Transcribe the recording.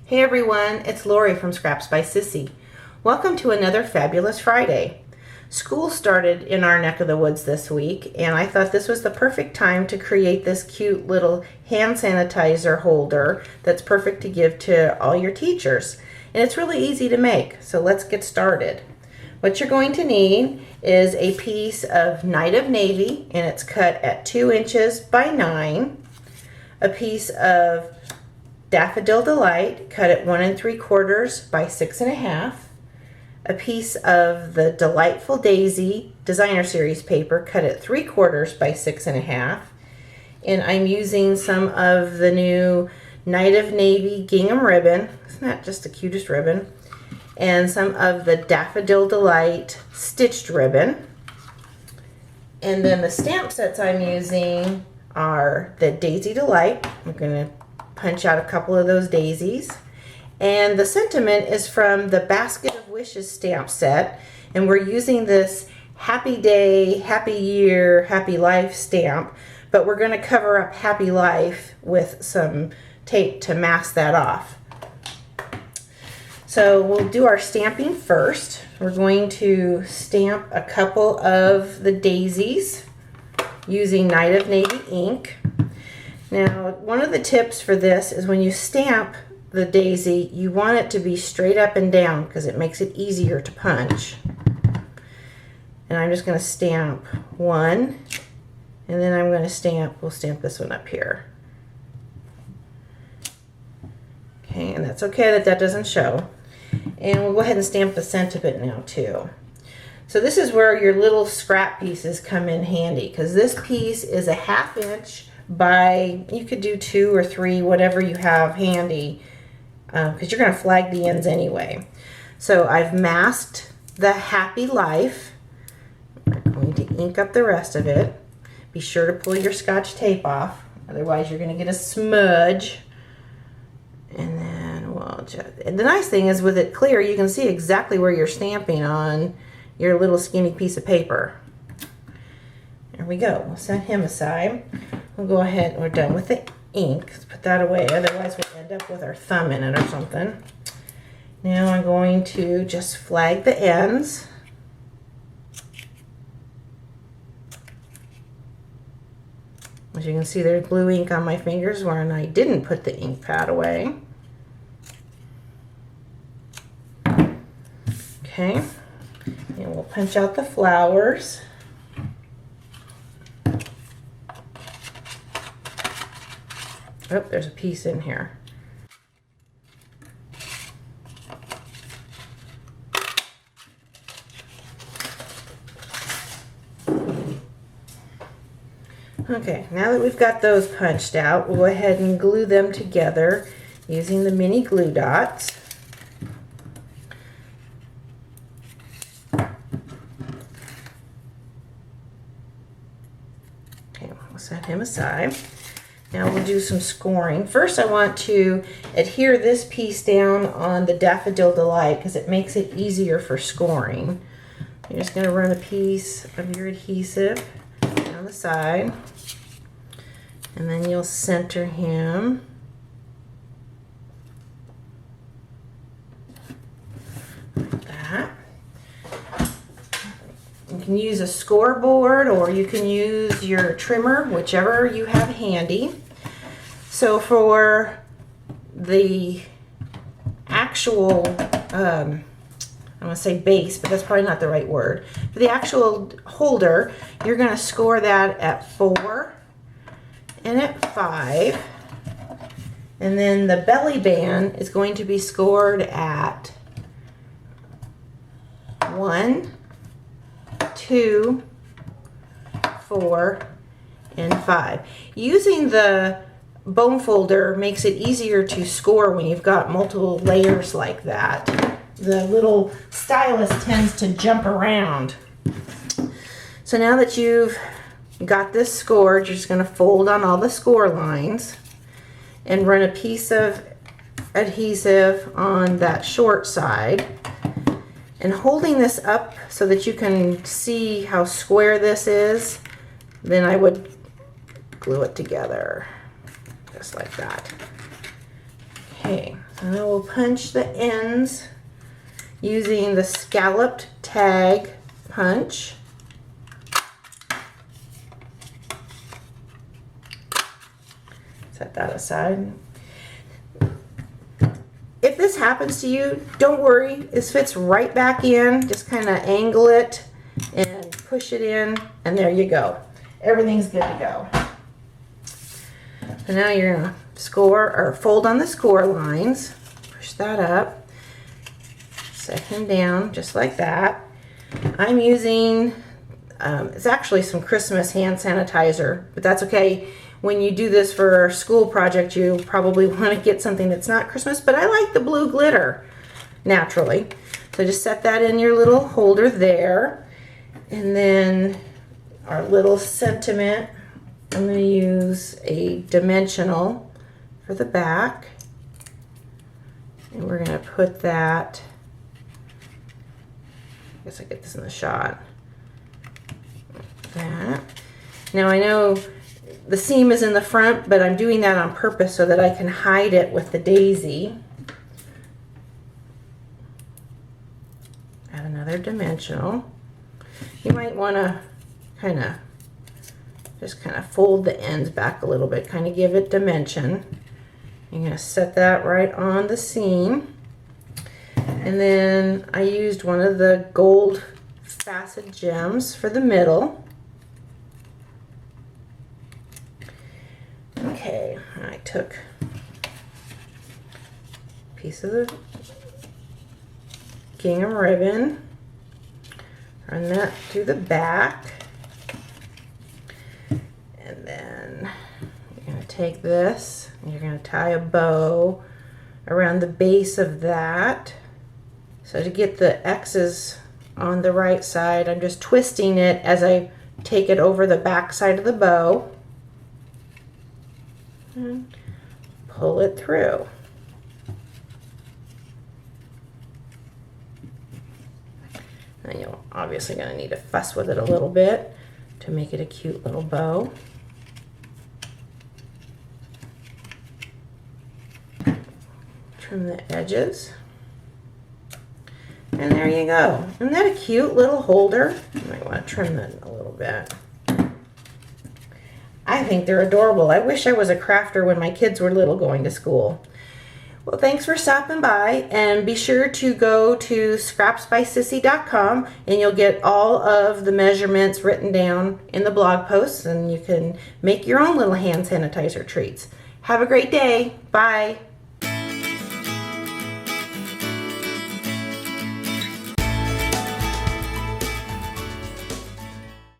Hey everyone, it's Lori from Scraps by Sissy. Welcome to another fabulous Friday. School started in our neck of the woods this week, and I thought this was the perfect time to create this cute little hand sanitizer holder that's perfect to give to all your teachers. And it's really easy to make, so let's get started. What you're going to need is a piece of Night of Navy, and it's cut at 2 inches by 9, a piece of Daffodil Delight, cut at 1 3/4 by 6.5. A piece of the Delightful Daisy Designer Series paper, cut at 3/4 by 6.5. And I'm using some of the new Night of Navy gingham ribbon. Isn't that just the cutest ribbon? And some of the Daffodil Delight stitched ribbon. And then the stamp sets I'm using are the Daisy Delight. I'm going to punch out a couple of those daisies, and the sentiment is from the Basket of Wishes stamp set, and we're using this Happy Day, Happy Year, Happy Life stamp, but we're going to cover up Happy Life with some tape to mask that off. So we'll do our stamping first. We're going to stamp a couple of the daisies using Night of Navy ink. Now, one of the tips for this is when you stamp the daisy, you want it to be straight up and down because it makes it easier to punch. And I'm just going to stamp one, and then I'm going to we'll stamp this one up here. Okay, and that's okay that doesn't show. And we'll go ahead and stamp the sentiment now too. So this is where your little scrap pieces come in handy, because this piece is a 1/2 inch by, you could do 2 or 3, whatever you have handy, because you're going to flag the ends anyway. So I've masked the Happy Life. We're going to ink up the rest of it. Be sure to pull your Scotch tape off, otherwise you're going to get a smudge. And then and the nice thing is with it clear, you can see exactly where you're stamping on your little skinny piece of paper. There we go. We'll set him aside. We'll go ahead, we're done with the ink. Let's put that away, otherwise we'll end up with our thumb in it or something. Now I'm going to just flag the ends. As you can see, there's blue ink on my fingers where I didn't put the ink pad away. Okay, and we'll punch out the flowers. Oh, there's a piece in here. Okay, now that we've got those punched out, we'll go ahead and glue them together using the mini glue dots. Okay, we'll set him aside. Now we'll do some scoring. First I want to adhere this piece down on the Daffodil Delight because it makes it easier for scoring. You're just going to run a piece of your adhesive down the side, and then you'll center him. Like that. You can use a scoreboard or you can use your trimmer, whichever you have handy. So for the actual, I'm going to say base, but that's probably not the right word. For the actual holder, you're going to score that at 4 and at 5. And then the belly band is going to be scored at 1, 2, 4, and 5. Using the bone folder makes it easier to score when you've got multiple layers like that. The little stylus tends to jump around. So now that you've got this scored, you're just going to fold on all the score lines and run a piece of adhesive on that short side. And holding this up so that you can see how square this is, then I would glue it together just like that. Okay, And I will punch the ends using the scalloped tag punch. Set that aside. If this happens to you, don't worry. This fits right back in. Just kind of angle it and push it in, and there you go. Everything's good to go. So now you're gonna score or fold on the score lines. Push that up. Set him down just like that. I'm using, it's actually some Christmas hand sanitizer, but that's okay. When you do this for a school project, you probably want to get something that's not Christmas, but I like the blue glitter naturally. So just set that in your little holder there. And then our little sentiment, I'm going to use a dimensional for the back. And we're going to put that, I guess I get this in the shot. Like that. Now I know the seam is in the front, but I'm doing that on purpose so that I can hide it with the daisy. Add another dimensional. You might want to just kind of fold the ends back a little bit, kind of give it dimension. You're going to set that right on the seam. And then I used one of the gold facet gems for the middle. Okay, I took a piece of the gingham ribbon, run that through the back, and then you're going to take this and you're going to tie a bow around the base of that. So to get the X's on the right side, I'm just twisting it as I take it over the back side of the bow. And pull it through. And you're obviously going to need to fuss with it a little bit to make it a cute little bow. Trim the edges. And there you go. Isn't that a cute little holder? You might want to trim that a little bit. I think they're adorable. I wish I was a crafter when my kids were little going to school. Well, thanks for stopping by, and be sure to go to scrapsbysissy.com and you'll get all of the measurements written down in the blog posts, and you can make your own little hand sanitizer treats. Have a great day. Bye.